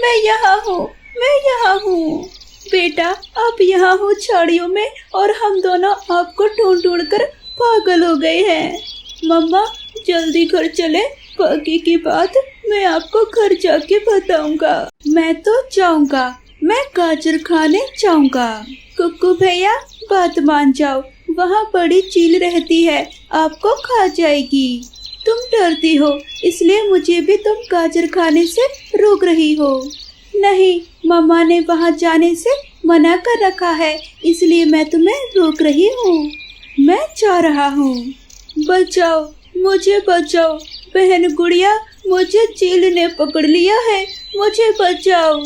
मैं यहाँ हूँ, मैं यहाँ हूँ। बेटा आप यहाँ हो झाड़ियों में और हम दोनों आपको ढूंढ ढूंढ कर पागल हो गए हैं। मम्मा जल्दी घर चले, बाकी की बात मैं आपको घर जाके बताऊंगा। मैं तो जाऊंगा, मैं गाजर खाने जाऊंगा। कुक्कू भैया बात मान जाओ, वहाँ बड़ी चील रहती है, आपको खा जाएगी। तुम डरती हो इसलिए मुझे भी तुम गाजर खाने से रोक रही हो। नहीं, मम्मा ने वहाँ जाने से मना कर रखा है, इसलिए मैं तुम्हें रोक रही हूँ। मैं जा रहा हूँ। बचाओ, मुझे बचाओ। बहन गुड़िया, मुझे चील ने पकड़ लिया है, मुझे बचाओ,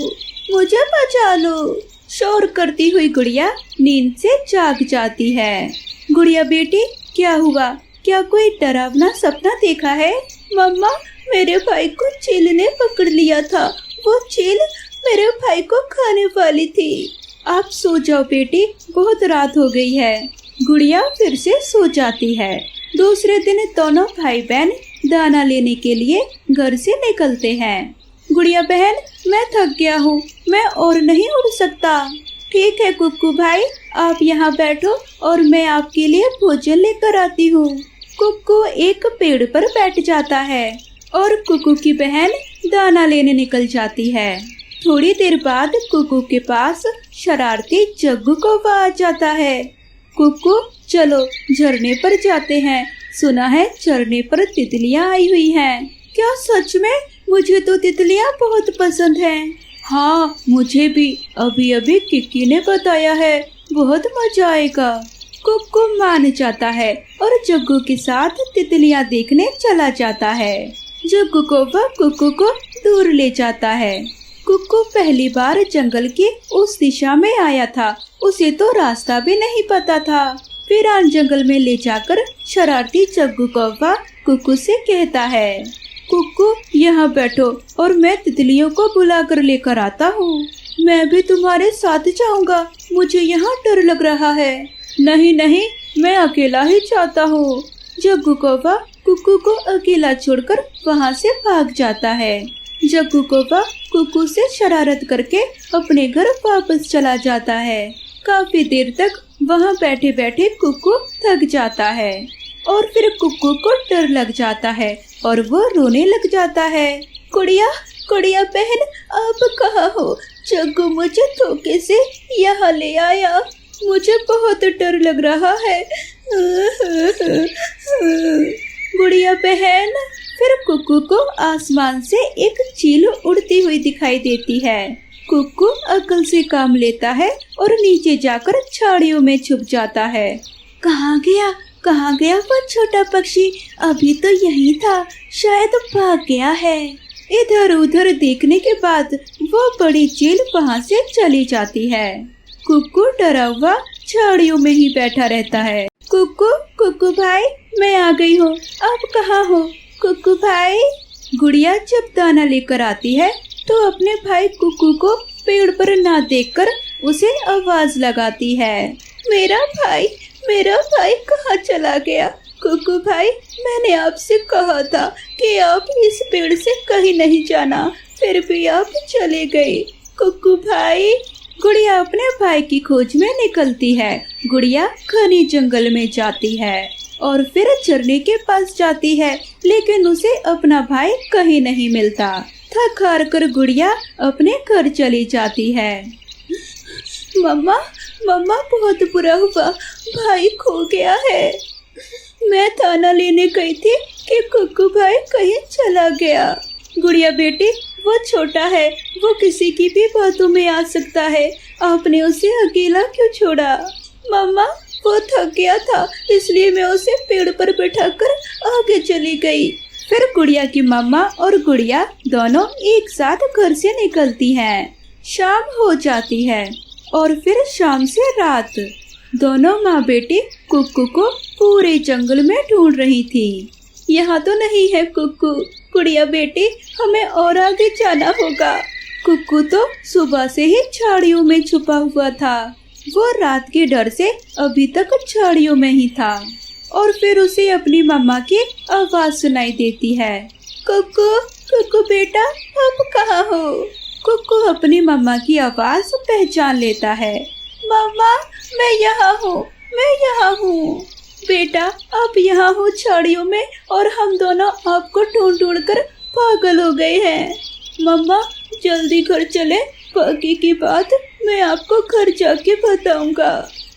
मुझे बचा लो। शोर करती हुई गुड़िया नींद से जाग जाती है। गुड़िया बेटी क्या हुआ, क्या कोई डरावना सपना देखा है? मम्मा मेरे भाई को चील ने पकड़ लिया था, वो चील मेरे भाई को खाने वाली थी। आप सो जाओ बेटी, बहुत रात हो गई है। गुड़िया फिर से सो जाती है। दूसरे दिन दोनों भाई बहन दाना लेने के लिए घर से निकलते हैं। गुड़िया बहन मैं थक गया हूँ, मैं और नहीं उड़ सकता। ठीक है कुक्कू भाई, आप यहाँ बैठो और मैं आपके लिए भोजन लेकर आती हूँ। कुक्कू एक पेड़ पर बैठ जाता है और कुक्कू की बहन दाना लेने निकल जाती है। थोड़ी देर बाद कुक्कू के पास शरारती जग्गू कौवा आ जाता है। कुक्कू चलो झरने पर जाते हैं, सुना है झरने पर तितलियाँ आई हुई हैं। क्या सच में? मुझे तो तितलियाँ बहुत पसंद हैं। हाँ मुझे भी, अभी अभी किक्की ने बताया है, बहुत मजा आएगा। कुक्कू मान जाता है और जग्गू के साथ तितलियाँ देखने चला जाता है। जग्गू कौवा कुक्कू को दूर ले जाता है। कुक्कू पहली बार जंगल की उस दिशा में आया था, उसे तो रास्ता भी नहीं पता था। वीरान जंगल में ले जाकर शरारती जग्गू कौवा कुक्कू से कहता है, कुक्कू यहाँ बैठो और मैं तितलियों को बुला कर लेकर आता हूँ। मैं भी तुम्हारे साथ जाऊँगा, मुझे यहाँ डर लग रहा है। नहीं नहीं, मैं अकेला ही जाता हूँ। जग्गू कौवा कुक्कू को अकेला छोड़कर वहाँ से भाग जाता है। जग्गू कौवा कुक्कू से शरारत करके अपने घर वापस चला जाता है। काफी देर तक वहाँ बैठे बैठे कुक्कू थक जाता है और फिर कुक्कू को डर लग जाता है और वो रोने लग जाता है। कुड़िया कुड़िया बहन आप कहाँ हो? जग्गू मुझे धोखे से यहाँ ले आया, मुझे बहुत डर लग रहा है। गुड़िया बहन, फिर कुक्कू को आसमान से एक चील उड़ती हुई दिखाई देती है। कुक्कू अकल से काम लेता है और नीचे जाकर झाड़ियों में छुप जाता है। कहाँ गया वो छोटा पक्षी? अभी तो यही था, शायद भाग गया है। इधर उधर देखने के बाद वो बड़ी चील वहाँ से चली जाती है। कुक्कू डरा हुआ झाड़ियों में ही बैठा रहता है। कुक्कू भाई मैं आ गई हूँ, आप कहाँ हो? कुक्कू भाई। गुड़िया जब दाना लेकर आती है तो अपने भाई कुक्कू को पेड़ पर ना देखकर उसे आवाज लगाती है। मेरा भाई कहाँ चला गया? कुक्कू भाई मैंने आपसे कहा था कि आप इस पेड़ से कहीं नहीं जाना, फिर भी आप चले गए। कुक्कू भाई। गुड़िया अपने भाई की खोज में निकलती है। गुड़िया घने जंगल में जाती है और फिर झरने के पास जाती है, लेकिन उसे अपना भाई कहीं नहीं मिलता। थक हार कर गुड़िया अपने घर चली जाती है। मम्मा बहुत बुरा हुआ, भाई खो गया है। मैं दाना लेने गई थी कि कुक्कू भाई कहीं चला गया। गुड़िया बेटी वो छोटा है, वो किसी की भी बातों में आ सकता है, आपने उसे अकेला क्यों छोड़ा? मम्मा वो थक गया था, इसलिए मैं उसे पेड़ पर बैठाकर आगे चली गई। फिर गुड़िया की मम्मा और गुड़िया दोनों एक साथ घर से निकलती हैं। शाम हो जाती है और फिर शाम से रात। दोनों माँ बेटी कुक्कू को पूरे जंगल में ढूंढ रही थी। यहाँ तो नहीं है कुक्कू। गुड़िया बेटी हमें और आगे जाना होगा। कुक्कू तो सुबह से ही झाड़ियों में छुपा हुआ था। वो रात के डर से अभी तक झाड़ियों में ही था और फिर उसे अपनी मम्मा की आवाज सुनाई देती है। कुक्कू बेटा आप कहाँ हो? कुक्कू अपनी मम्मा की आवाज पहचान लेता है। मम्मा, मैं यहाँ हूँ, मैं यहाँ हूँ। बेटा, आप यहाँ हो झाड़ियों में और हम दोनों आपको ढूंढ ढूंढ कर पागल हो गए हैं। मम्मा, जल्दी घर चले, बाकी की बात मैं आपको घर जाके बताऊंगा।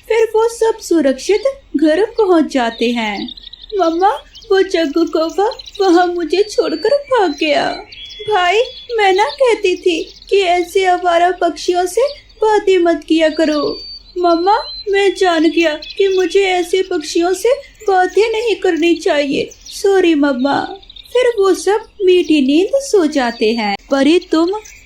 फिर वो सब सुरक्षित घर पहुँच जाते हैं। मम्मा, वो जग्गू कौवा वहाँ मुझे छोड़कर भाग गया। भाई, मैं ना कहती थी कि ऐसे आवारा पक्षियों से बातें मत किया करो। मम्मा, मैं जान गया कि मुझे ऐसे पक्षियों से बातें नहीं करनी चाहिए। सॉरी मम्मा। फिर वो सब मीठी नींद सो जाते हैं।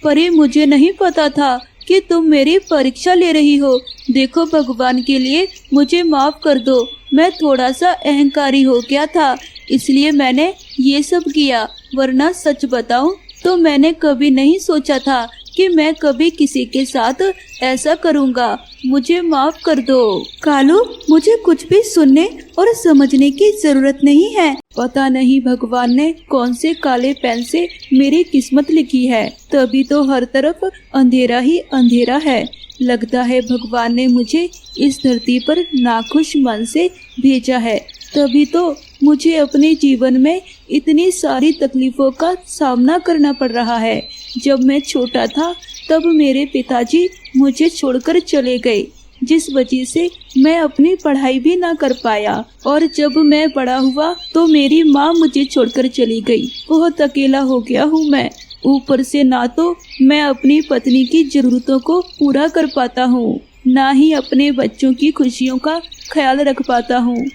परी, मुझे नहीं पता था कि तुम मेरी परीक्षा ले रही हो। देखो, भगवान के लिए मुझे माफ कर दो। मैं थोड़ा सा अहंकारी हो गया था, इसलिए मैंने ये सब किया। वरना सच बताऊं तो मैंने कभी नहीं सोचा था कि मैं कभी किसी के साथ ऐसा करूंगा। मुझे माफ कर दो। कालू, मुझे कुछ भी सुनने और समझने की जरूरत नहीं है। पता नहीं भगवान ने कौन से काले पेन से मेरी किस्मत लिखी है, तभी तो हर तरफ अंधेरा ही अंधेरा है। लगता है भगवान ने मुझे इस धरती पर नाखुश मन से भेजा है, तभी तो मुझे अपने जीवन में इतनी सारी तकलीफों का सामना करना पड़ रहा है। जब मैं छोटा था तब मेरे पिताजी मुझे छोड़कर चले गए, जिस वजह से मैं अपनी पढ़ाई भी ना कर पाया। और जब मैं बड़ा हुआ तो मेरी माँ मुझे छोड़कर चली गई। बहुत अकेला हो गया हूँ मैं। ऊपर से ना तो मैं अपनी पत्नी की जरूरतों को पूरा कर पाता हूँ, ना ही अपने बच्चों की खुशियों का ख्याल रख पाता हूँ।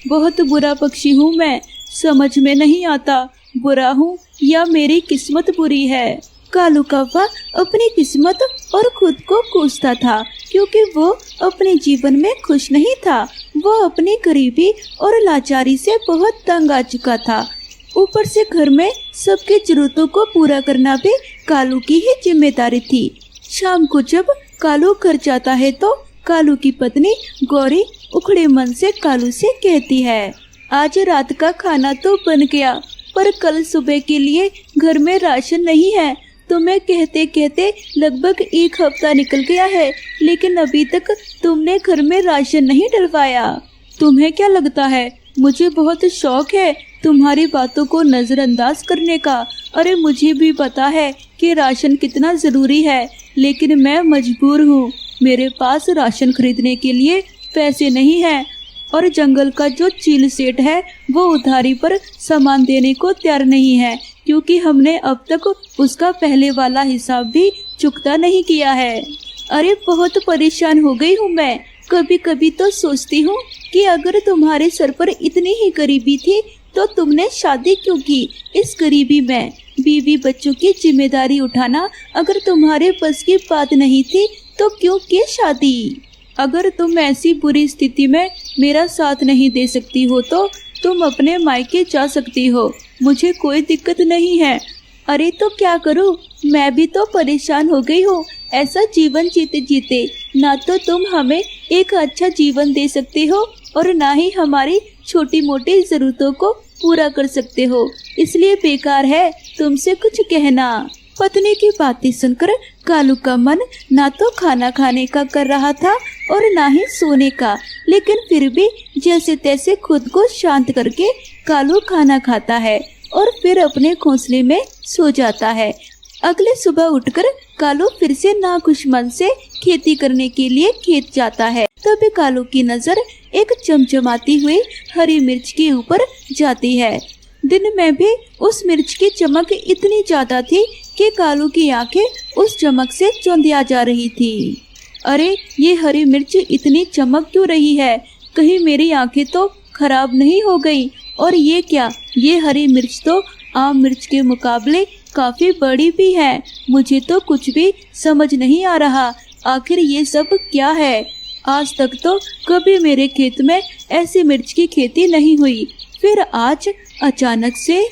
बहुत बुरा पक्षी हूँ मैं। समझ में नहीं आता बुरा हूँ या मेरी किस्मत बुरी है। कालू कौवा अपनी किस्मत और खुद को कोसता था, क्योंकि वो अपने जीवन में खुश नहीं था। वो अपनी गरीबी और लाचारी से बहुत तंग आ चुका था। ऊपर से घर में सबकी जरूरतों को पूरा करना भी कालू की ही जिम्मेदारी थी। शाम को जब कालू घर जाता है तो कालू की पत्नी गौरी उखड़े मन से कालू से कहती है, आज रात का खाना तो बन गया, पर कल सुबह के लिए घर में राशन नहीं है। तुम्हें कहते कहते लगभग 1 हफ्ता निकल गया है, लेकिन अभी तक तुमने घर में राशन नहीं डलवाया। तुम्हें क्या लगता है मुझे बहुत शौक है तुम्हारी बातों को नजरअंदाज करने का? अरे मुझे भी पता है कि राशन कितना जरूरी है, लेकिन मैं मजबूर हूँ। मेरे पास राशन खरीदने के लिए पैसे नहीं हैं और जंगल का जो चील सेठ है वो उधारी पर सामान देने को तैयार नहीं है, क्योंकि हमने अब तक उसका पहले वाला हिसाब भी चुकता नहीं किया है। अरे बहुत परेशान हो गई हूँ मैं। कभी कभी तो सोचती हूँ कि अगर तुम्हारे सर पर इतनी ही गरीबी थी तो तुमने शादी क्यों की? इस गरीबी में बीवी बच्चों की जिम्मेदारी उठाना अगर तुम्हारे बस की बात नहीं थी तो क्यों की शादी? अगर तुम ऐसी बुरी स्थिति में मेरा साथ नहीं दे सकती हो तो तुम अपने मायके जा सकती हो, मुझे कोई दिक्कत नहीं है। अरे तो क्या करूं, मैं भी तो परेशान हो गई हूँ। ऐसा जीवन जीते जीते ना तो तुम हमें एक अच्छा जीवन दे सकते हो और ना ही हमारी छोटी मोटी जरूरतों को पूरा कर सकते हो, इसलिए बेकार है तुमसे कुछ कहना। पत्नी की बातें सुनकर कालू का मन ना तो खाना खाने का कर रहा था और ना ही सोने का, लेकिन फिर भी जैसे तैसे खुद को शांत करके कालू खाना खाता है और फिर अपने घोंसले में सो जाता है। अगले सुबह उठकर कालू फिर से नाखुश मन से खेती करने के लिए खेत जाता है। तभी कालू की नजर एक चमचमाती हुई हरी मिर्च के ऊपर जाती है। दिन में भी उस मिर्च की चमक इतनी ज्यादा थी कि कालू की आंखें उस चमक से चौंधिया जा रही थी। अरे ये हरी मिर्च इतनी चमक क्यों रही है? कहीं मेरी आंखें तो खराब नहीं हो गई? और ये क्या, ये हरी मिर्च तो आम मिर्च के मुकाबले काफी बड़ी भी है। मुझे तो कुछ भी समझ नहीं आ रहा, आखिर ये सब क्या है? आज तक तो कभी मेरे खेत में ऐसी मिर्च की खेती नहीं हुई, फिर आज अचानक से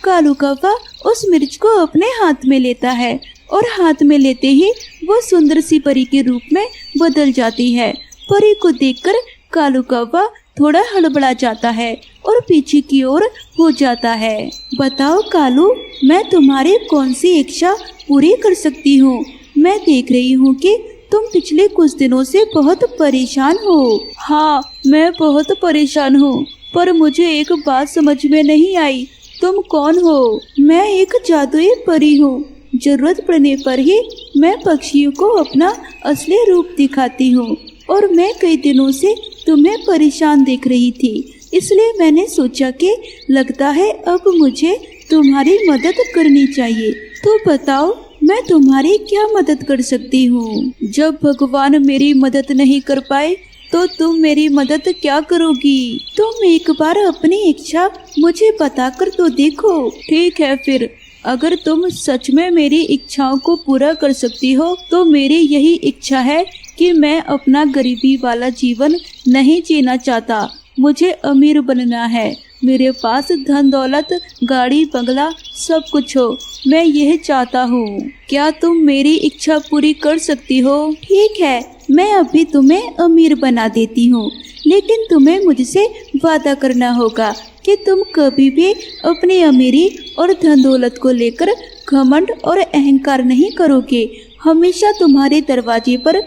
कालू कौवा उस मिर्च को अपने हाथ में लेता है और हाथ में लेते ही वो सुंदर सी परी के रूप में बदल जाती है। परी को देखकर कालू कौवा थोड़ा हड़बड़ा जाता है और पीछे की ओर हो जाता है। बताओ कालू, मैं तुम्हारी कौन सी इच्छा पूरी कर सकती हूँ? मैं देख रही हूँ कि तुम पिछले कुछ दिनों से बहुत परेशान हो। हाँ, मैं बहुत परेशान हूँ, पर मुझे एक बात समझ में नहीं आई। तुम कौन हो? मैं एक जादुई परी हूँ। जरूरत पड़ने पर ही मैं पक्षियों को अपना असली रूप दिखाती हूँ और मैं कई दिनों से तुम्हें परेशान देख रही थी, इसलिए मैंने सोचा कि लगता है अब मुझे तुम्हारी मदद करनी चाहिए। तो बताओ, मैं तुम्हारी क्या मदद कर सकती हूँ? जब भगवान मेरी मदद नहीं कर पाए तो तुम मेरी मदद क्या करोगी? तुम एक बार अपनी इच्छा मुझे बताकर तो देखो। ठीक है, फिर अगर तुम सच में मेरी इच्छाओं को पूरा कर सकती हो तो मेरी यही इच्छा है कि मैं अपना गरीबी वाला जीवन नहीं जीना चाहता। मुझे अमीर बनना है। मेरे पास धन दौलत, गाड़ी बंगला सब कुछ हो। मैं यह चाहता हूँ। क्या तुम मेरी इच्छा पूरी कर सकती हो? ठीक है, मैं अभी तुम्हें अमीर बना देती हूँ, लेकिन तुम्हें मुझसे वादा करना होगा कि तुम कभी भी अपनी अमीरी और धन दौलत को लेकर घमंड और अहंकार नहीं करोगे। हमेशा तुम्हारे दरवाजे पर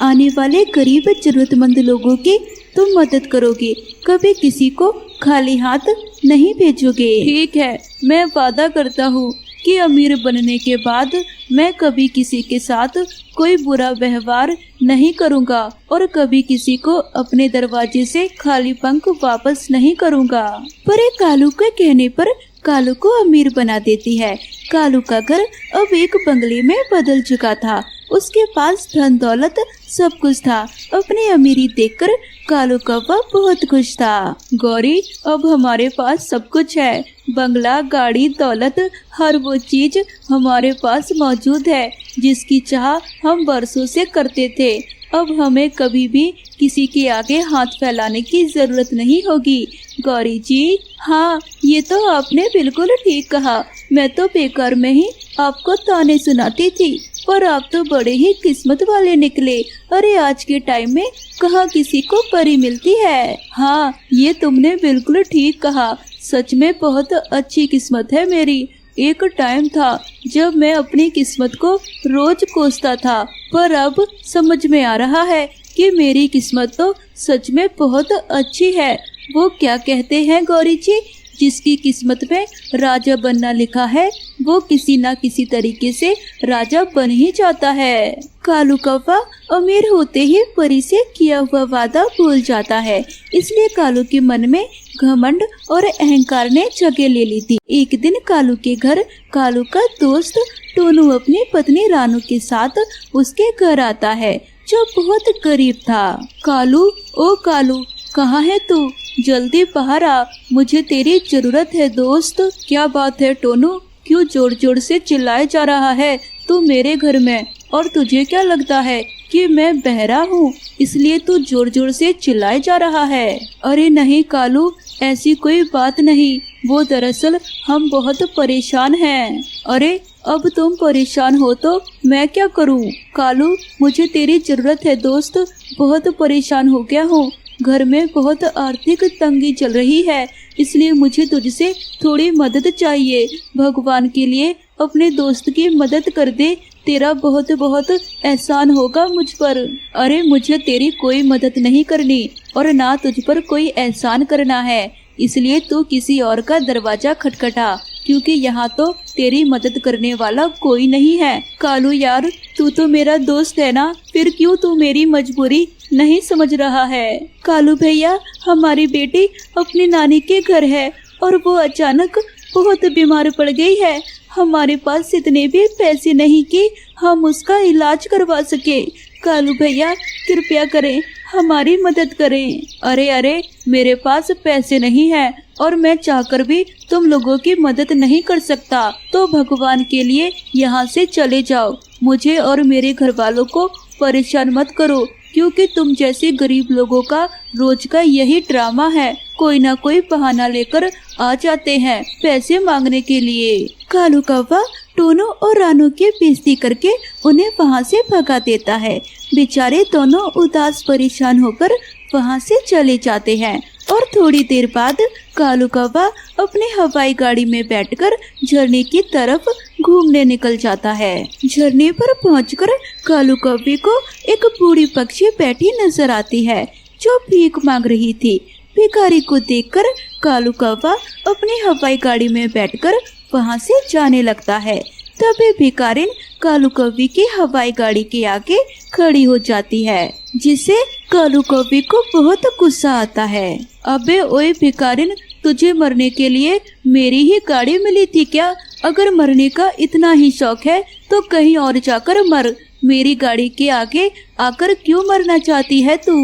आने वाले गरीब जरूरतमंद लोगों की तुम मदद करोगे, कभी किसी को खाली हाथ नहीं भेजोगे। ठीक है, मैं वादा करता हूँ कि अमीर बनने के बाद मैं कभी किसी के साथ कोई बुरा व्यवहार नहीं करूँगा और कभी किसी को अपने दरवाजे से खाली पंख वापस नहीं करूँगा। पर एक कालू के कहने पर कालू को अमीर बना देती है। कालू का घर अब एक बंगले में बदल चुका था। उसके पास धन दौलत सब कुछ था। अपनी अमीरी देखकर कालू कौवा बहुत खुश था। गौरी, अब हमारे पास सब कुछ है। बंगला, गाड़ी, दौलत, हर वो चीज हमारे पास मौजूद है जिसकी चाह हम बरसों से करते थे। अब हमें कभी भी किसी के आगे हाथ फैलाने की जरूरत नहीं होगी। गौरी जी, हाँ, ये तो आपने बिल्कुल ठीक कहा। मैं तो बेकार में ही आपको ताने सुनाती थी, पर आप तो बड़े ही किस्मत वाले निकले। अरे आज के टाइम में कहाँ किसी को परी मिलती है। हाँ, ये तुमने बिल्कुल ठीक कहा। सच में बहुत अच्छी किस्मत है मेरी। एक टाइम था जब मैं अपनी किस्मत को रोज कोसता था, पर अब समझ में आ रहा है कि मेरी किस्मत तो सच में बहुत अच्छी है। वो क्या कहते हैं गौरी जी, जिसकी किस्मत में राजा बनना लिखा है वो किसी न किसी तरीके से राजा बन ही जाता है। कालू कौवा अमीर होते ही परी से किया हुआ वादा भूल जाता है, इसलिए कालू के मन में घमंड और अहंकार ने जगह ले ली थी। एक दिन कालू के घर कालू का दोस्त टोनू अपनी पत्नी रानू के साथ उसके घर आता है, जो बहुत गरीब था। कालू, ओ कालू, कहाँ है तू? जल्दी बाहर आ, मुझे तेरी जरूरत है दोस्त। क्या बात है टोनू, क्यों जोर जोर से चिल्लाए जा रहा है तू मेरे घर में? और तुझे क्या लगता है कि मैं बहरा हूँ इसलिए तू जोर जोर से चिल्लाए जा रहा है? अरे नहीं कालू, ऐसी कोई बात नहीं। वो दरअसल हम बहुत परेशान हैं। अरे अब तुम परेशान हो तो मैं क्या करूँ? कालू, मुझे तेरी जरूरत है दोस्त, बहुत परेशान हो गया हूँ। घर में बहुत आर्थिक तंगी चल रही है, इसलिए मुझे तुझसे थोड़ी मदद चाहिए। भगवान के लिए अपने दोस्त की मदद कर दे, तेरा बहुत बहुत एहसान होगा मुझ पर। अरे मुझे तेरी कोई मदद नहीं करनी और ना तुझ पर कोई एहसान करना है, इसलिए तू किसी और का दरवाजा खटखटा, क्योंकि यहाँ तो तेरी मदद करने वाला कोई नहीं है। कालू यार, तू तो मेरा दोस्त है ना, फिर क्यों तू मेरी मजबूरी नहीं समझ रहा है? कालू भैया, हमारी बेटी अपनी नानी के घर है और वो अचानक बहुत बीमार पड़ गई है। हमारे पास इतने भी पैसे नहीं कि हम उसका इलाज करवा सके। कालू भैया, कृपया करें, हमारी मदद करें। अरे अरे, मेरे पास पैसे नहीं है और मैं चाहकर भी तुम लोगों की मदद नहीं कर सकता, तो भगवान के लिए यहाँ से चले जाओ। मुझे और मेरे घर वालों को परेशान मत करो, क्योंकि तुम जैसे गरीब लोगों का रोज का यही ड्रामा है। कोई ना कोई बहाना लेकर आ जाते हैं पैसे मांगने के लिए। कालू कौवा टोनू और रानू की बेइज्जती करके उन्हें वहाँ से भगा देता है। बेचारे दोनों उदास परेशान होकर वहाँ से चले जाते हैं और थोड़ी देर बाद कालू कौवा अपने हवाई गाड़ी में बैठकर झरने की तरफ घूमने निकल जाता है। झरने पर पहुंचकर कालू कौवे को एक बूढ़ी पक्षी बैठी नजर आती है जो भीख मांग रही थी। भिखारी को देखकर कालू कौवा अपनी हवाई गाड़ी में बैठकर वहां से जाने लगता है। तभी भिखारिन कालू कौवे की हवाई गाड़ी के आगे खड़ी हो जाती है, जिससे कालू कौवे को बहुत गुस्सा आता है। अबे ओए भिखारिन, तुझे मरने के लिए मेरी ही गाड़ी मिली थी क्या? अगर मरने का इतना ही शौक है तो कहीं और जाकर मर, मेरी गाड़ी के आगे आकर क्यों मरना चाहती है तू?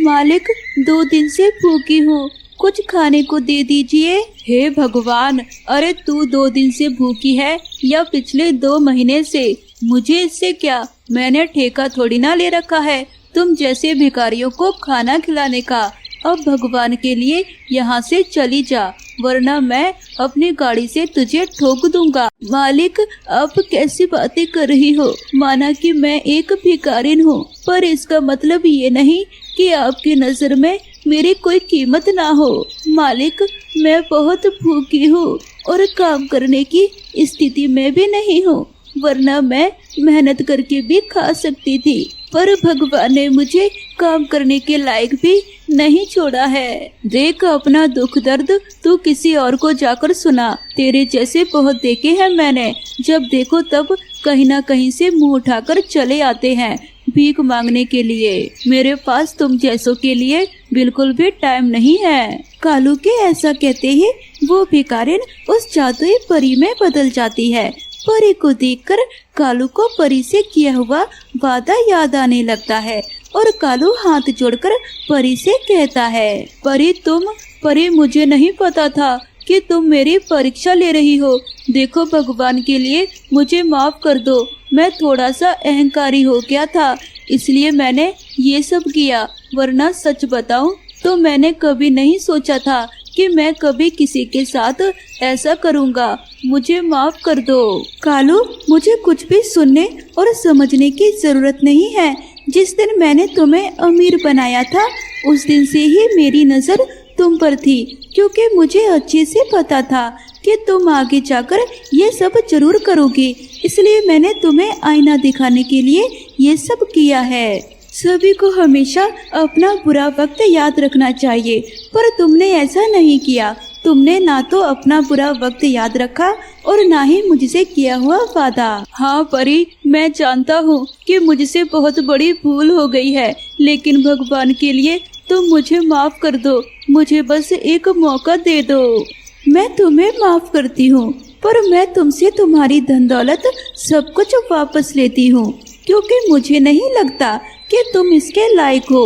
मालिक, 2 दिन से भूखी हूँ, कुछ खाने को दे दीजिए। हे भगवान, अरे तू 2 दिन से भूखी है या पिछले 2 महीने से, मुझे इससे क्या? मैंने ठेका थोड़ी ना ले रखा है तुम जैसे भिखारियों को खाना खिलाने का। अब भगवान के लिए यहाँ से चली जा, वरना मैं अपनी गाड़ी से तुझे ठोक दूंगा। मालिक, आप कैसी बातें कर रही हो? माना कि मैं एक भिखारिन हूँ, पर इसका मतलब ये नहीं कि आपकी नजर में मेरी कोई कीमत ना हो। मालिक, मैं बहुत भूखी हूँ और काम करने की स्थिति में भी नहीं हूँ, वरना मैं मेहनत करके भी खा सकती थी, पर भगवान ने मुझे काम करने के लायक भी नहीं छोड़ा है। देख अपना दुख दर्द तू किसी और को जाकर सुना, तेरे जैसे बहुत देखे हैं मैंने, जब देखो तब कहीं ना कहीं से मुंह उठाकर चले आते हैं भीख मांगने के लिए। मेरे पास तुम जैसों के लिए बिल्कुल भी टाइम नहीं है। कालू के ऐसा कहते ही वो भिखारिन उस जादुई परी में बदल जाती है। परी को देखकर कालू को परी से किया हुआ वादा याद आने लगता है और कालू हाथ जोड़कर परी से कहता है, परी मुझे नहीं पता था कि तुम मेरी परीक्षा ले रही हो। देखो भगवान के लिए मुझे माफ कर दो, मैं थोड़ा सा अहंकारी हो गया था, इसलिए मैंने ये सब किया, वरना सच बताऊं तो मैंने कभी नहीं सोचा था कि मैं कभी किसी के साथ ऐसा करूँगा, मुझे माफ कर दो। कालू, मुझे कुछ भी सुनने और समझने की जरूरत नहीं है। जिस दिन मैंने तुम्हें अमीर बनाया था उस दिन से ही मेरी नजर तुम पर थी, क्योंकि मुझे अच्छे से पता था कि तुम आगे जाकर ये सब जरूर करोगे, इसलिए मैंने तुम्हें आईना दिखाने के लिए ये सब किया है। सभी को हमेशा अपना बुरा वक्त याद रखना चाहिए, पर तुमने ऐसा नहीं किया। तुमने ना तो अपना बुरा वक्त याद रखा और ना ही मुझसे किया हुआ वादा। हाँ परी, मैं जानता हूँ कि मुझसे बहुत बड़ी भूल हो गई है, लेकिन भगवान के लिए तुम मुझे माफ कर दो, मुझे बस एक मौका दे दो। मैं तुम्हें माफ करती हूँ, पर मैं तुमसे तुम्हारी धन दौलत सब कुछ वापस लेती हूँ, क्योंकि मुझे नहीं लगता कि तुम इसके लायक हो।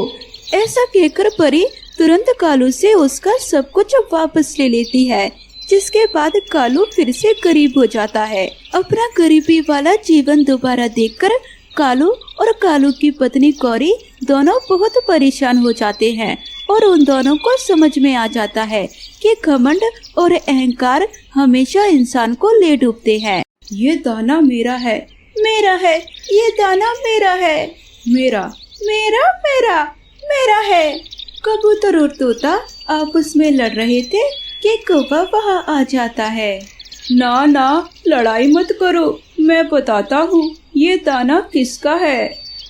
ऐसा कहकर परी तुरंत कालू से उसका सब कुछ वापस ले लेती है, जिसके बाद कालू फिर से गरीब हो जाता है। अपना गरीबी वाला जीवन दोबारा देखकर कालू और कालू की पत्नी गौरी दोनों बहुत परेशान हो जाते हैं और उन दोनों को समझ में आ जाता है कि घमंड और अहंकार हमेशा इंसान को ले डूबते हैं। ये दाना मेरा है, मेरा है, ये दाना मेरा है, मेरा मेरा मेरा मेरा है। कबूतर और तोता आपस में लड़ रहे थे कि कौवा वहाँ आ जाता है। ना ना, लड़ाई मत करो, मैं बताता हूँ ये दाना किसका है।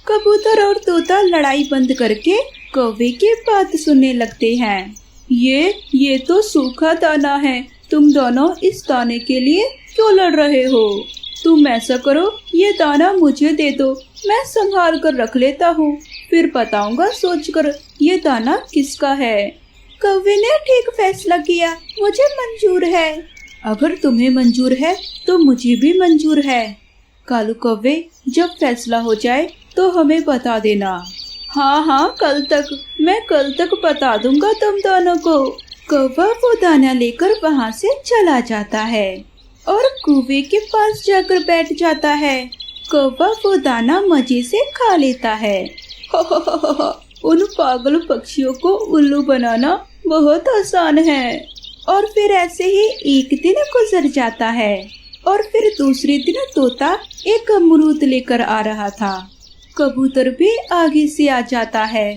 कबूतर और तोता लड़ाई बंद करके कौवे की बात सुनने लगते हैं। ये तो सूखा दाना है, तुम दोनों इस दाने के लिए क्यों लड़ रहे हो? तुम ऐसा करो, ये दाना मुझे दे दो, मैं संभाल कर रख लेता हूँ, फिर बताऊंगा सोचकर ये दाना किसका है। कौवे ने ठीक फैसला किया, मुझे मंजूर है। अगर तुम्हें मंजूर है तो मुझे भी मंजूर है। कालू कौवे, जब फैसला हो जाए तो हमें बता देना। हाँ, मैं कल तक बता दूंगा तुम दोनों को। कौवा वो दाना लेकर वहाँ से चला जाता है और कुएं के पास जाकर बैठ जाता है। कौवा वो दाना मजे से खा लेता है। उन पागल पक्षियों को उल्लू बनाना बहुत आसान है। और फिर ऐसे ही एक दिन गुजर जाता है और फिर दूसरे दिन तोता एक अमरूद लेकर आ रहा था। कबूतर भी आगे से आ जाता है।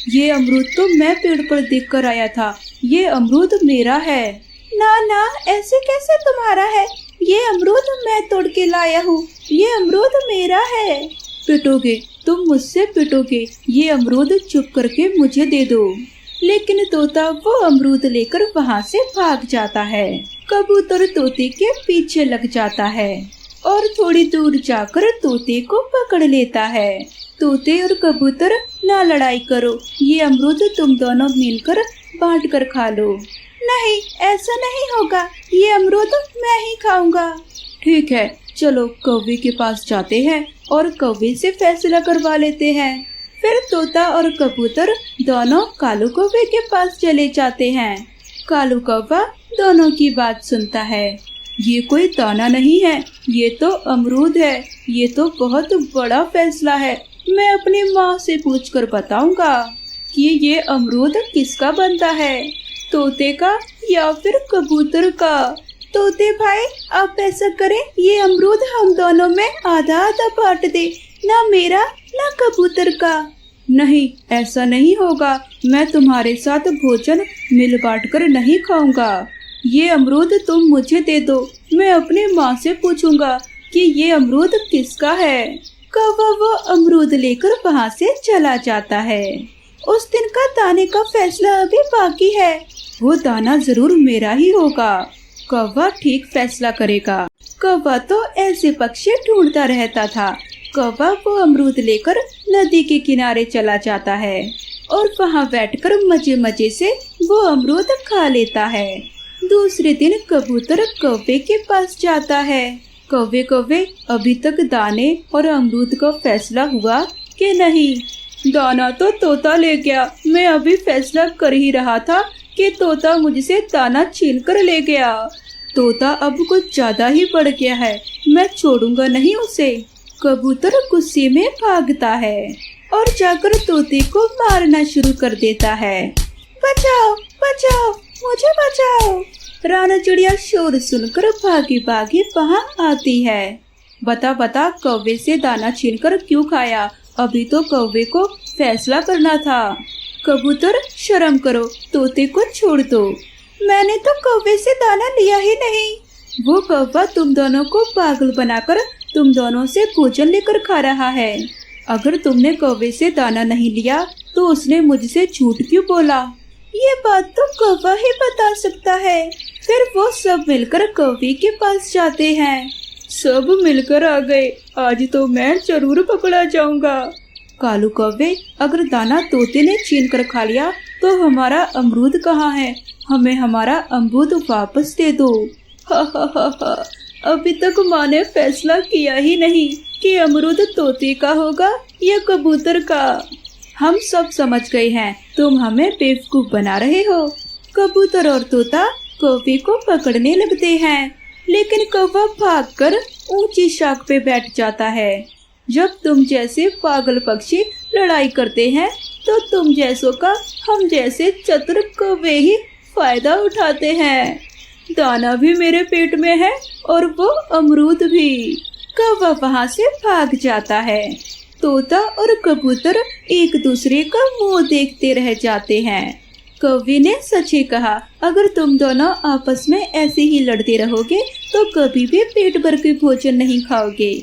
ये अमरूद तो मैं पेड़ पर देखकर आया था, ये अमरूद मेरा है। ना ना, ऐसे कैसे तुम्हारा है? ये अमरूद मैं तोड़ के लाया हूँ, ये अमरूद मेरा है। पिटोगे? तुम मुझसे पिटोगे? ये अमरूद चुप करके मुझे दे दो। लेकिन तोता वो अमरूद लेकर वहाँ से भाग जाता है। कबूतर तोते के पीछे लग जाता है और थोड़ी दूर जाकर तोते को पकड़ लेता है। तोते और कबूतर, ना लड़ाई करो, ये अमरूद तुम दोनों मिलकर बांट कर खा लो। नहीं, ऐसा नहीं होगा, ये अमरूद मैं ही खाऊंगा। ठीक है, चलो कौवे के पास जाते हैं और कौवे से फैसला करवा लेते हैं। फिर तोता और कबूतर दोनों कालू कौवे के पास चले जाते हैं। कालू कौवा दोनों की बात सुनता है। ये कोई दाना नहीं है, ये तो अमरूद है। ये तो बहुत बड़ा फैसला है। मैं अपनी माँ से पूछकर बताऊंगा कि ये अमरूद किसका बनता है, तोते का या फिर कबूतर का। तोते भाई, आप ऐसा करें, ये अमरूद हम दोनों में आधा आधा बांट दे, ना मेरा ना कबूतर का। नहीं, ऐसा नहीं होगा। मैं तुम्हारे साथ भोजन मिल बांट कर नहीं खाऊंगा। ये अमरूद तुम मुझे दे दो, मैं अपनी माँ से पूछूंगा कि ये अमरूद किसका है। कौवा वो अमरूद लेकर वहाँ से चला जाता है। उस दिन का दाने का फैसला अभी बाकी है। वो दाना जरूर मेरा ही होगा। कौवा ठीक फैसला करेगा। कौवा तो ऐसे पक्षी ढूंढता रहता था। कौवा वो अमरूद लेकर नदी के किनारे चला जाता है और वहाँ बैठकर मजे मजे से वो अमरूद खा लेता है। दूसरे दिन कबूतर कौवे के पास जाता है। कौवे कौवे, अभी तक दाने और अमरूद का फैसला हुआ कि नहीं? दाना तो तोता ले गया। मैं अभी फैसला कर ही रहा था कि तोता मुझसे दाना छीन कर ले गया। तोता अब कुछ ज्यादा ही बढ़ गया है, मैं छोड़ूंगा नहीं उसे। कबूतर गुस्से में भागता है और जाकर तोते को मारना शुरू कर देता है। बचाओ बचाओ, मुझे बचाओ। राना चिड़िया शोर सुनकर भागी भागी वहाँ आती है। बता बता, कौवे से दाना छीनकर क्यों खाया? अभी तो कौवे को फैसला करना था। कबूतर, शर्म करो, तोते को छोड़ दो। मैंने तो कौवे से दाना लिया ही नहीं। वो कौवा तुम दोनों को पागल बनाकर तुम दोनों से भोजन लेकर खा रहा है। अगर तुमने कौवे से दाना नहीं लिया तो उसने मुझसे झूठ क्यों बोला? ये बात तो कौवा ही बता सकता है। फिर वो सब मिलकर कौवे के पास जाते हैं। सब मिलकर आ गए, आज तो मैं जरूर पकड़ा जाऊंगा। कालू कौवे, अगर दाना तोते ने छीन कर खा लिया तो हमारा अमरूद कहाँ है? हमें हमारा अमरूद वापस दे दो। हा हा हा हा, अभी तक माँ ने फैसला किया ही नहीं कि अमरूद तोते का होगा या कबूतर का। हम सब समझ गए हैं, तुम हमें बेवकूफ बना रहे हो। कबूतर और तोता कौवे को पकड़ने लगते हैं, लेकिन कौवा भागकर ऊंची शाख पे बैठ जाता है। जब तुम जैसे पागल पक्षी लड़ाई करते हैं तो तुम जैसों का हम जैसे चतुर कौवे ही फायदा उठाते हैं। दाना भी मेरे पेट में है और वो अमरूद भी। कौवा वहाँ से भाग जाता है। तोता और कबूतर एक दूसरे का मुंह देखते रह जाते हैं। कौवे ने सच ही कहा, अगर तुम दोनों आपस में ऐसे ही लड़ते रहोगे तो कभी भी पेट भर के भोजन नहीं खाओगे।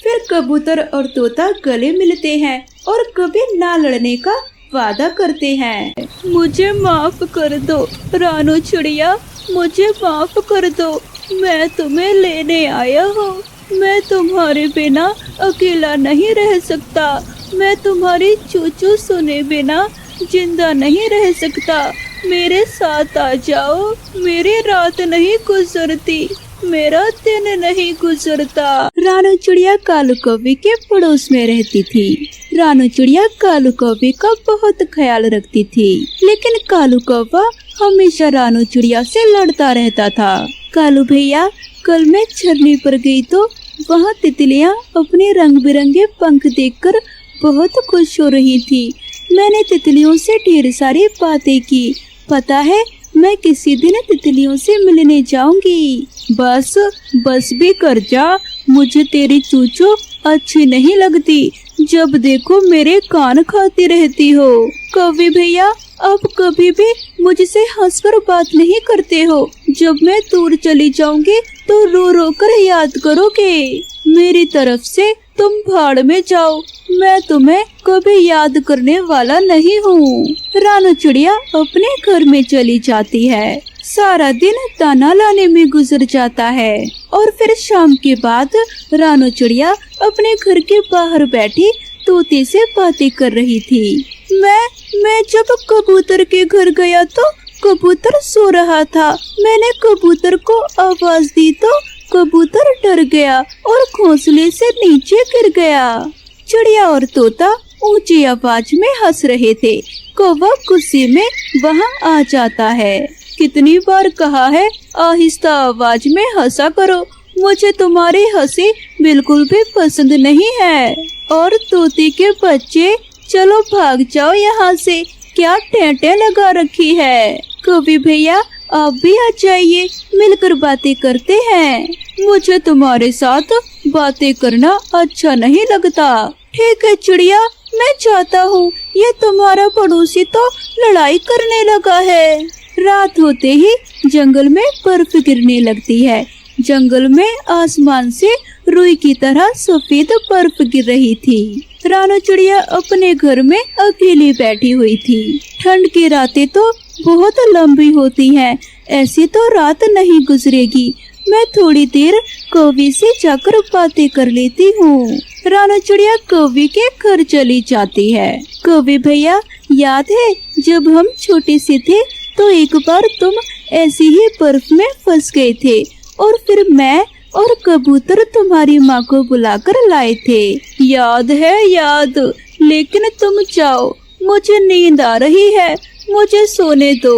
फिर कबूतर और तोता गले मिलते हैं और कभी ना लड़ने का वादा करते हैं। मुझे माफ कर दो रानू चिड़िया, मुझे माफ कर दो। मैं तुम्हें लेने आया हूँ। मैं तुम्हारे बिना अकेला नहीं रह सकता। मैं तुम्हारी चूचू सुने बिना जिंदा नहीं रह सकता। मेरे साथ आ जाओ। मेरी रात नहीं गुजरती, मेरा दिन नहीं गुजरता। रानू चिड़िया कालू कौवे के पड़ोस में रहती थी। रानू चिड़िया कालू कौवे का बहुत ख्याल रखती थी, लेकिन कालू कौवा हमेशा रानू चिड़िया से लड़ता रहता था। कालू भैया, कल मैं झरने पर गई तो वहाँ तितलियाँ अपने रंग बिरंगे पंख देखकर बहुत खुश हो रही थी। मैंने तितलियों से ढेर सारी बातें की। पता है, मैं किसी दिन तितलियों से मिलने जाऊंगी। बस भी कर जा, मुझे तेरी चूचू अच्छी नहीं लगती। जब देखो मेरे कान खाती रहती हो। कौवे भैया आप कभी भी मुझसे हंसकर बात नहीं करते हो। जब मैं दूर चली जाऊंगी तो रो रो कर याद करोगे। मेरी तरफ से तुम भाड़ में जाओ, मैं तुम्हें कभी याद करने वाला नहीं हूँ। रानू चिड़िया अपने घर में चली जाती है। सारा दिन दाना लाने में गुजर जाता है और फिर शाम के बाद रानू चिड़िया अपने घर के बाहर बैठी तोते से बातें कर रही थी। मैं जब कबूतर के घर गया तो कबूतर सो रहा था। मैंने कबूतर को आवाज दी तो कबूतर डर गया और घोंसले से नीचे गिर गया। चिड़िया और तोता ऊंची आवाज में हंस रहे थे। कौवा गुस्से में वहाँ आ जाता है। कितनी बार कहा है आहिस्ता आवाज में हंसा करो, मुझे तुम्हारी हंसी बिल्कुल भी पसंद नहीं है। और तोते के बच्चे चलो भाग जाओ यहाँ से, क्या टेंटे लगा रखी है। कौवे भैया आप भी आ जाइए, मिलकर बातें करते हैं। मुझे तुम्हारे साथ बातें करना अच्छा नहीं लगता। ठीक है चिड़िया, मैं चाहता हूँ। ये तुम्हारा पड़ोसी तो लड़ाई करने लगा है। रात होते ही जंगल में बर्फ गिरने लगती है। जंगल में आसमान से रुई की तरह सफेद बर्फ गिर रही थी। रानू चिड़िया अपने घर में अकेली बैठी हुई थी। ठंड की रातें तो बहुत लंबी होती हैं, ऐसी तो रात नहीं गुजरेगी। मैं थोड़ी देर कौवे से जाकर बातें कर लेती हूँ। रानू चिड़िया कौवे के घर चली जाती है। कौवे भैया याद है जब हम छोटे से थे तो एक बार तुम ऐसी ही बर्फ में फंस गए थे और फिर मैं और कबूतर तुम्हारी माँ को बुलाकर लाए थे। याद है याद, लेकिन तुम जाओ, मुझे नींद आ रही है, मुझे सोने दो।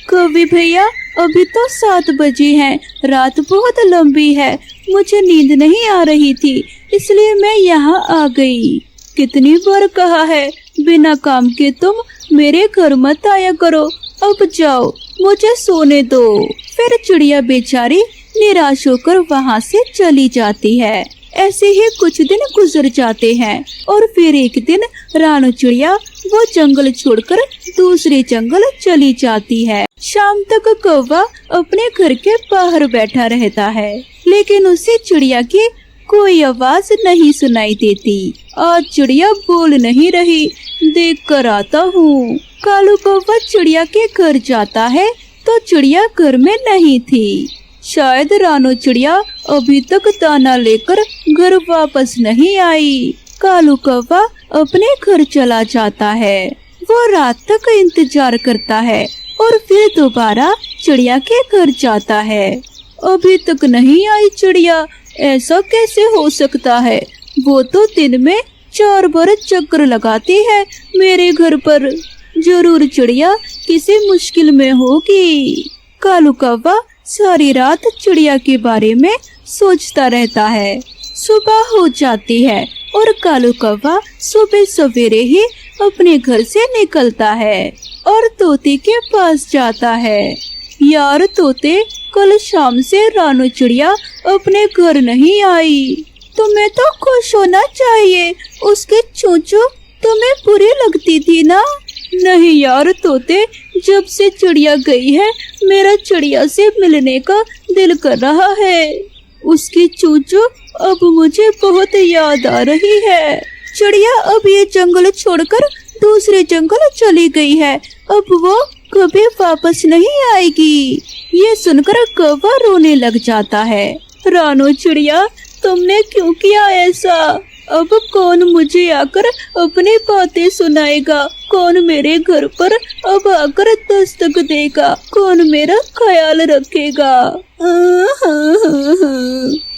कौवे भैया अभी तो 7 बजे हैं, रात बहुत लंबी है, मुझे नींद नहीं आ रही थी इसलिए मैं यहाँ आ गई। कितनी बार कहा है बिना काम के तुम मेरे घर मत आया करो, अब जाओ मुझे सोने दो। फिर चिड़िया बेचारी निराश होकर वहाँ से चली जाती है। ऐसे ही कुछ दिन गुजर जाते हैं और फिर एक दिन रानू चिड़िया वो जंगल छोड़कर दूसरे जंगल चली जाती है। शाम तक कौवा अपने घर के बाहर बैठा रहता है, लेकिन उसे चिड़िया की कोई आवाज नहीं सुनाई देती। आज चिड़िया बोल नहीं रही, देख कर आता हूँ। कालू कौवा चिड़िया के घर जाता है तो चिड़िया घर में नहीं थी। शायद रानू चिड़िया अभी तक दाना लेकर घर वापस नहीं आई। कालू कौवा अपने घर चला जाता है। वो रात तक इंतजार करता है और फिर दोबारा चिड़िया के घर जाता है। अभी तक नहीं आई चिड़िया, ऐसा कैसे हो सकता है? वो तो दिन में 4 बार चक्कर लगाती है मेरे घर पर। जरूर चिड़िया किसी मुश्किल में होगी। कालू कौवा सारी रात चिड़िया के बारे में सोचता रहता है। सुबह हो जाती है और कालू कौवा सुबह सवेरे ही अपने घर से निकलता है और तोते के पास जाता है। यार तोते, कल शाम से रानू चिड़िया अपने घर नहीं आई। तुम्हें तो खुश होना चाहिए, उसके चूचू तुम्हें बुरी लगती थी ना? नहीं यार तोते, जब से चिड़िया गई है मेरा चिड़िया से मिलने का दिल कर रहा है। उसकी चूचू अब मुझे बहुत याद आ रही है। चिड़िया अब ये जंगल छोड़कर दूसरे जंगल चली गई है, अब वो कभी वापस नहीं आएगी। ये सुनकर कौवा रोने लग जाता है। रानू चिड़िया, तुमने क्यों किया ऐसा? अब कौन मुझे आकर अपनी बातें सुनाएगा? कौन मेरे घर पर अब आकर दस्तक देगा? कौन मेरा ख्याल रखेगा?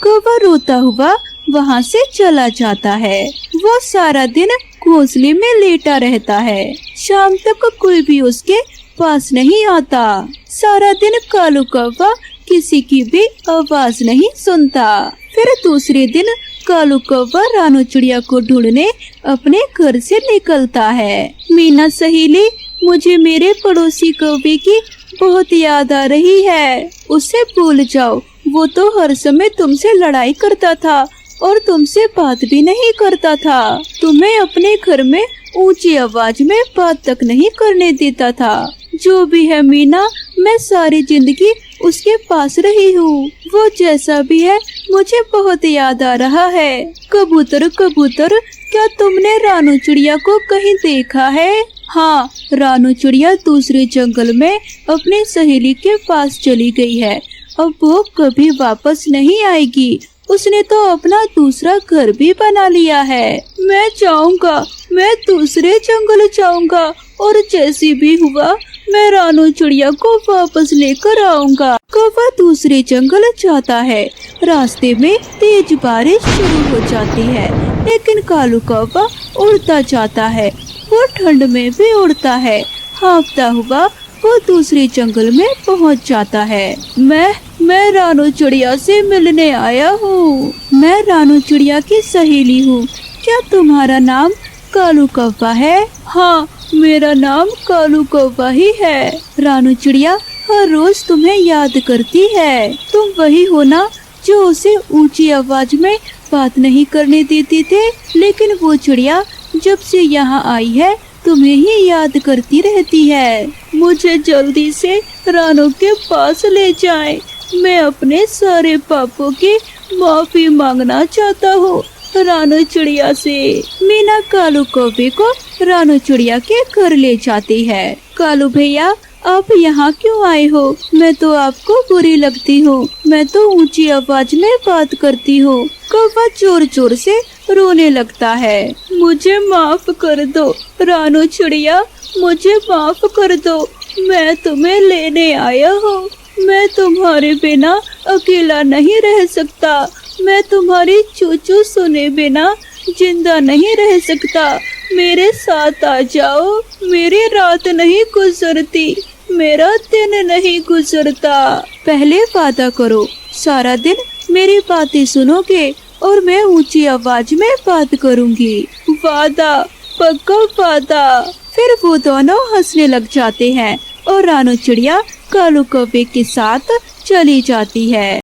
कौवा रोता हुआ वहाँ से चला जाता है। वो सारा दिन घोंसले में लेटा रहता है। शाम तक कोई भी उसके पास नहीं आता। सारा दिन कालू कौवा किसी की भी आवाज नहीं सुनता। फिर दूसरे दिन कालू कौवा रानू चिड़िया को ढूंढने अपने घर से निकलता है। मीना सहेली, मुझे मेरे पड़ोसी कौवे की बहुत याद आ रही है। उसे भूल जाओ, वो तो हर समय तुमसे लड़ाई करता था और तुमसे बात भी नहीं करता था। तुम्हें अपने घर में ऊंची आवाज में बात तक नहीं करने देता था। जो भी है मीना, मैं सारी जिंदगी उसके पास रही हूँ। वो जैसा भी है मुझे बहुत याद आ रहा है। कबूतर कबूतर, क्या तुमने रानू चिड़िया को कहीं देखा है? हाँ, रानू चिड़िया दूसरे जंगल में अपनी सहेली के पास चली गई है। अब वो कभी वापस नहीं आएगी। उसने तो अपना दूसरा घर भी बना लिया है। मैं जाऊंगा, मैं दूसरे जंगल जाऊंगा और जैसी भी हुआ मैं रानू चिड़िया को वापस लेकर आऊंगा। कौवा दूसरे जंगल जाता है। रास्ते में तेज बारिश शुरू हो जाती है, लेकिन कालू कौवा उड़ता जाता है। वो ठंड में भी उड़ता है। हाँफता हुआ वो दूसरे जंगल में पहुंच जाता है। मैं रानू चिड़िया से मिलने आया हूँ। मैं रानू चिड़िया की सहेली हूँ। क्या तुम्हारा नाम कालू कौवा है? हाँ, मेरा नाम कालू कौवा ही है। रानू चिड़िया हर रोज तुम्हें याद करती है। तुम वही हो ना जो उसे ऊंची आवाज में बात नहीं करने देती थे, लेकिन वो चिड़िया जब से यहाँ आई है तुम्हें ही याद करती रहती है। मुझे जल्दी से रानू के पास ले जाएं। मैं अपने सारे पापों की माफी मांगना चाहता हूँ रानू चिड़िया से। मीना कालू कौवे को रानू चिड़िया के घर ले जाती है। कालू भैया, आप यहाँ क्यों आए हो? मैं तो आपको बुरी लगती हूँ। मैं तो ऊंची आवाज में बात करती हूँ। कौवा जोर जोर से रोने लगता है। मुझे माफ कर दो रानू चिड़िया, मुझे माफ कर दो। मैं तुम्हें लेने आया हूँ। मैं तुम्हारे बिना अकेला नहीं रह सकता। मैं तुम्हारी चूचू सुने बिना जिंदा नहीं रह सकता। मेरे साथ आ जाओ। मेरी रात नहीं गुजरती, मेरा दिन नहीं गुजरता। पहले वादा करो, सारा दिन मेरी बातें सुनोगे और मैं ऊंची आवाज में बात करूंगी। वादा, पक्का वादा। फिर वो दोनों हंसने लग जाते हैं और रानू चिड़िया कालू कौवे के साथ चली जाती है।